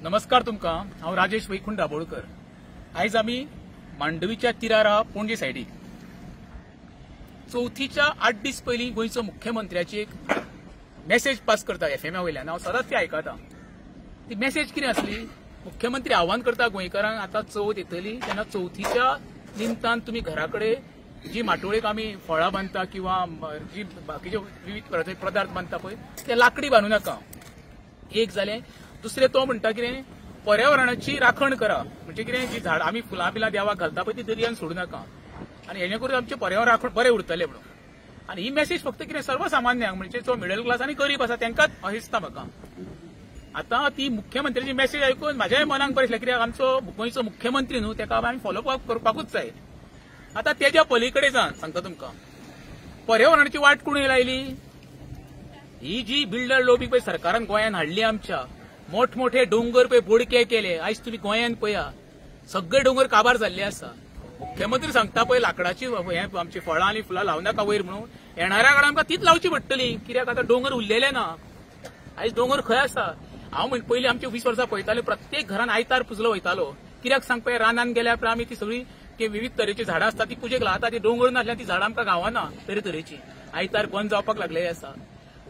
नमस्कार तुमकां। हांव राजेश वैकुंठ दाबोळकर। आयज आमी मांडवीच्या तिरार आहा पणजे सायडीक चवथीच्या 8 दीस पयलीं गोंयचो मुख्यमंत्र्याची एक मेसेज पास करता एफएमआ वयल्यान। हांव सदांच ती आयकता। ती मेसेज कितें आसली? मुख्यमंत्री आव्हान करता गोंयकारांक, आतां चवथ येतली तेन्ना चवथीच्या निमतान तुमी घरा कडेन जी माटोळेक आमी फळां बांदता किंवा जी बाकीचे विविध पदार्थ बांदता पळय ते लाकडी बांदूं नाका। एक जालें। दुसरें तो म्हणटा कितें, पर्यावरणाची राखण करा। म्हणजे कितें, जी झाड आमी फुलां बिलां देवाक घालता पळय ती दर्यान सोडूं नाका आनी हेजे करून आमचें पर्यावरण राखण बरें उरतलें म्हणून। आनी ही मेसेज फक्त कितें सर्वसामान्यांक, म्हणजे जो मिडल क्लास आनी गरीब आसा तेंकांच दिसता म्हाका। आतां ती मुख्यमंत्र्याची मेसेज आयकून म्हाज्याय मनाक बरें दिसलें, कित्याक आमचो गोंयचो मुख्यमंत्री न्हू, तेका आमी फॉलो अप करपाकूच जाय। आतां तेज्या पलीकडे सांगता तुमकां, पर्यावरणाची वाट कोणी लायली? ही जी बिल्डर लॉबी पळय सरकारान गोंयान हाडली, आमच्या मोठमोठे डोंगर पळय बोडके केले। आयज तुमी गोंयान पळया सगळे डोंगर काबार जाल्ले आसा। मुख्यमंत्री सांगता पळय लाकडाची आमची फळां आनी फुलां लावं नाका वयर म्हणून, येणाऱ्या काळात आमकां तीच लावची पडटली, कित्याक आतां डोंगर उरलेले ना। आयज डोंगर खंय आसा? हांव पयलीं आमचे 20 वर्सां पळयताले, प्रत्येक घरान आयतार पुजलो वयतालो। कित्याक सांग पळय, रानान गेल्या उपरांत आमी ती सगळी विविध तरेची झाडां आसता ती पुजेक लावता। ती डोंगर नासल्यार ती झाडां आमकां गावना तरेतरेची। आयतार बंद जावपाक लागलेली आसा।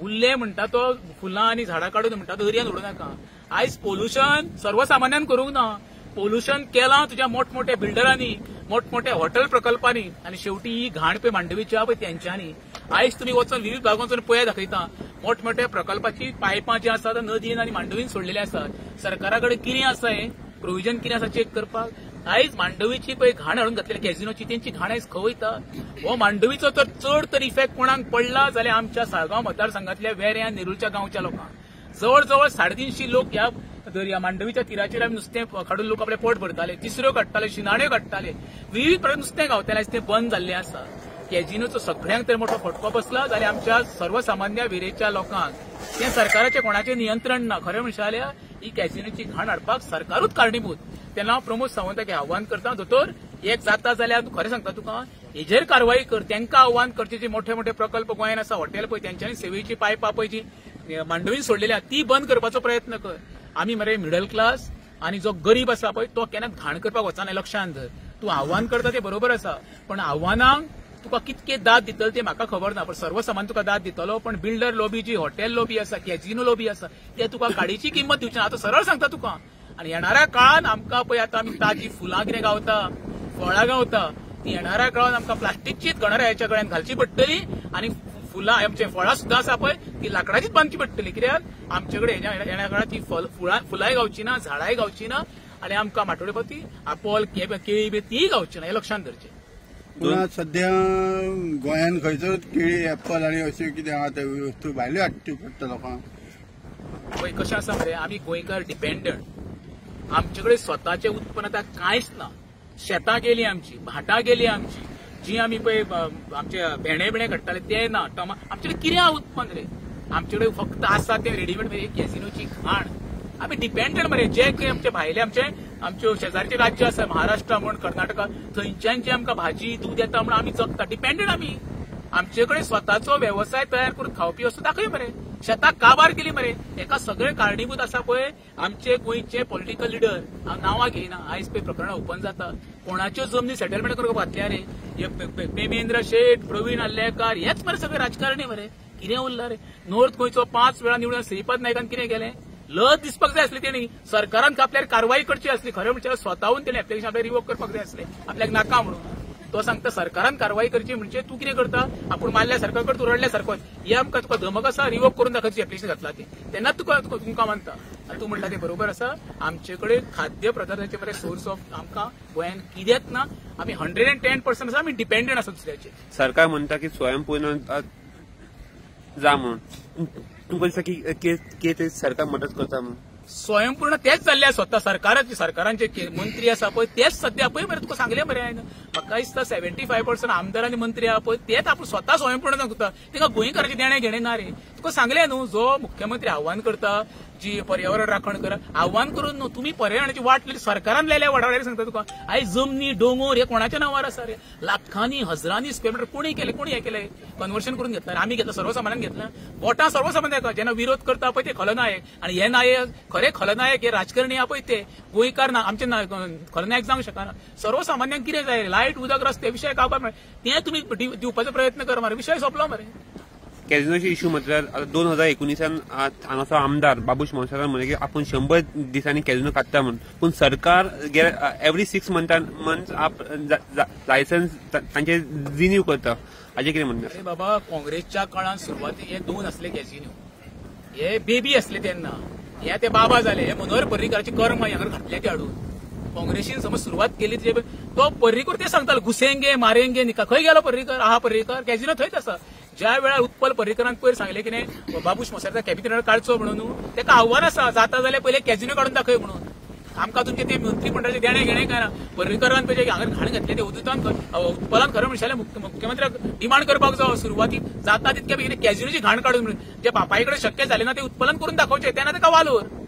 उरले म्हणटा तो फुलां आनी झाडां काडून म्हणटा तो दर्यान उडोवं नाका। आयज पोल्युशन सर्वसामान्यान करूंक ना, पोल्युशन केलां तुज्या मोठमोठ्या बिल्डरांनी, मोठमोठ्या हॉटेल प्रकल्पांनी, आनी शेवटी ही घाण पळय मांडवीची आहा पळय तेंच्यांनी। आयज तुमी वचून विविध भागांत वचून पळया दाखयता, मोठमोठ्या प्रकल्पाची पायपां जी आसात नदीन आनी मांडवीन सोडलेली आसात। सरकारा कडेन कितें आसा हें प्रोविजन कितें आसा चेक करपाक? आयज मांडवीची पळय घाण हाडून घातलेली कॅझिनोची, तेंची घाण आयज खंय वयता? हो मांडवीचो तर चड तर इफेक्ट कोणाक पडला जाल्यार आमच्या साळगांव मतदारसंघातल्या वेऱ्या नेरूलच्या गांवच्या लोकांक। जवळ जवळ 350 लोक ह्या दर्या मांडवीच्या तिराचेर आमी नुस्तें काडून लोक आपले पोट भरताले, तिसऱ्यो काडटाले, शिनाण्यो काडटाले, विविध प्रकार नुस्तें गावतालें। आयज तें बंद जाल्लें आसा। कॅझिनोचो सगळ्यांक तर मोठो फटको बसला, जाल्यार आमच्या सर्वसामान्य वेरेच्या लोकांक तें सरकाराचें कोणाचें नियंत्रण ना। खरें म्हणशें जाल्यार ही कॅझिनोची घाण हाडपाक सरकारूच कारणीभूत। तेन्ना हांव प्रमोद सावंताक आव्हान करता, दोतोर एक जाता जाल्यार खरें सांगता तुका हेजेर कारवाई कर। तेंकां आव्हान करचें, जे मोठे मोठे प्रकल्प गोंयान आसा, हॉटेल पळय तेंच्यांनी सेवेची पायपां पळय जी मांडवीन सोडलेली आहा ती बंद करपाचो प्रयत्न कर। आमी मरे मिडल क्लास आनी जो गरीब आसा पळय तो केन्ना घाण करपाक वचना, लक्षांत धर। तूं आव्हान करता तें बरोबर आसा, पण आव्हानांक तुका कितके दाद दितलो तें म्हाका खबर ना, पण सर्वसामान्य तुका दाद दितलो। पण बिल्डर लॉबी जी हॉटेल लॉबी आसा, कॅझिनो लॉबी आसा, ते तुका गाडीची किंमत दिवची ना। आतां सरळ सांगता तुका। आनी येणाऱ्या काळान आमकां पळय आतां आमी ताजी फुलां कितें गावता, फळां गावता, ती येणाऱ्या काळान आमकां प्लास्टिकचीच गणाऱ्याच्या गळ्यान घालची पडटली आनी फुलां आमचे फळां सुद्दां आसा पळय ती लाकडाचीच बांदची पडटली। कित्याक आमचे कडेन येणाऱ्या काळात ती फुलांय गावची ना, झाडांय गावची ना, आनी आमकां माटोळी पती आपोल केळी बी तीय गावची ना, हें लक्षांत धरचें। सध्या गोंयान खंयचो केळी, एप्पल आनी अश्यो कितें आहा ते वस्तू भायल्यो हाडच्यो पडटा लोकांक। पळय कशें आसा मरे, आमी गोंयकार डिपेंडंट। आमचे कडेन स्वताचें उत्पन्न आतां कांयच ना। शेतां गेलीं आमची, भाटां गेलीं आमची, जी आमी पळय आमचे भेणे बिणे काडटाले ते ना। आमचे कडेन कितें आहा उत्पन्न रे? आमचे कडेन फक्त आसा ते रेडीमेड कॅझिनोची घाण। आमी डिपेंडंट मरे, जे काही आमचे भायले आमचे शेजारचे राज्य आसा, महाराष्ट्र म्हण, कर्नाटका, थंयच्यान आमकां भाजी दूध येता म्हण आमी जगता, डिपेंडंट आमी। आमचे कडेन स्वताचो व्यवसाय तयार करून खावपी वस्तू दाखय मरे। शेताक काबार केली मरे, हेका सगळे कारणीभूत आसा पळय आमचे गोंयचे पॉलिटिकल लिडर। हांव नांवां घेयना, आयज पळय प्रकरणां ओपन जाता, कोणाच्यो जमनी सेटलमेंट करपाक घातल्या रे। पेमेंद्र शेट, प्रवीण आल्लेकार, हेच मरे सगळे राजकारणी मरे। कितें उरलां रे? नॉर्थ गोंयचो 5 वेळा निवडून श्रीपाद नायकान कितें केलें? लज दिसपाक जाय आसली तेणी, सरकारान आपल्यार कारवाई करची आसली। खरें म्हणजे स्वताहून तेणी एप्लिकेशन आपल्याक रिवोक करपाक जाय आसलें, आपल्याक नाका म्हणून। तो सांगता सरकारान कारवाई करची, म्हणजे तूं कितें करता? आपूण मारल्या सारको कर, तूं रडल्या सारको। हे आमकां तुका धमक आसा, रिवोक करून दाखोवची एप्लिकेशन घातला ती, तेन्नाच तुमकां मानता। आनी तूं म्हणटा तें बरोबर आसा। आमचे कडेन खाद्य पदार्थाचे बरे सोर्स ऑफ आमकां गोंयान कित्याक ना? आमी 110% आसा, आमी डिपेंडंट आसा दुसऱ्याचेर। सरकार म्हणटा की स्वयंपूर्ण जा म्हणून, तुका दिसता की सरकार मदत करता म्हणून? स्वयंपूर्ण तेच जाल्ले स्वता सरकारांचे मंत्री आसा पळय तेच सध्या पळय मरे, तुका सांगलें मरे हांवें। म्हाका दिसता 75% आमदार आनी मंत्री आहा पळय तेच आपूण स्वता स्वयंपूर्ण सांगता, तेंका गोंयकारांचे देणे घेणे ना रे। तुका सांगलें न्हू, जो मुख्यमंत्री आव्हान करता जी पर्यावरण राखण करा, आव्हान करून न्हू, तुमी पर्यावरणाची वाट लायली, सरकारान लायल्या वडावड्यार सांगता तुका। आयज जमनी डोंगर हे कोणाच्या नांवार आसा रे? लाखांनी हजारांनी स्क्वेअर मिटर कोणी केले, कोणी हे केले? कन्व्हर्शन करून घेतलं आम्ही घेतलं सर्वसामान्यान घेतलं वोटां सर्वसामान्यांक जेन्ना विरोध करता पळय ते खलनायक आणि हे नायक खरे खलनायक हे राजकारणी आहा पळय ते गोंयकार ना आमचे खलनायक जावंक शकना सर्वसामान्यांक कितें जाय लायट उदक रस्ते विशय गावपाक तें तुमी दिवपाचो प्रयत्न कर मरे विशय सोंपलो मरे कॅझिनोचे इश्यू म्हटल्यार 2019 हांगाचो आमदार बाबूश मोन्सेरात म्हणले की आपण 100 दिसांनी कॅझिनो काडटा म्हणून पूण सरकार एवरी 6 मंथ लायसन्स तांचे रिन्यू करता हाजे कितें म्हणणें अरे बाबा काँग्रेसच्या काळात सुरवाती हे 2 असले कॅझिनो हे बेबी असले तेन्ना हे ते बाबा जाले हे मनोहर पर्रीकराचे कर्म हांगा घातले ते हाडून काँग्रेसीन समज सुरवात केली तो पर्रीकर ते सांगतालो घुसेंगे मारेंगे निका खंय गेलो पर्रीकर आहा पर्रीकर कॅझिनो थंयच आसा ज्या वेळार उत्पल पर्रीकरान पयर सांगले की नाही बाबूश मोन्सेरात कॅबिनेटार काडचो म्हणून तेका आव्हान आसा जाता जाल्यार पहिले कॅझिनो काडून दाखय म्हणून आमकां तुमचे ते मंत्रिमंडळाचे देणे घेणे काय ना पर्रीकरान पळय हांगा घाण घातले ते उत्पलान खरें म्हणशाले मुख्यमंत्र्याक डिमांड करपाक जावो सुरवातीक जाता तितके बेगीन कॅझिनोची घाण काडून म्हणून जे बापाय कडेन शक्य झाले ना ते उत्पलन करून दाखवचे तेन्ना तेका वालोर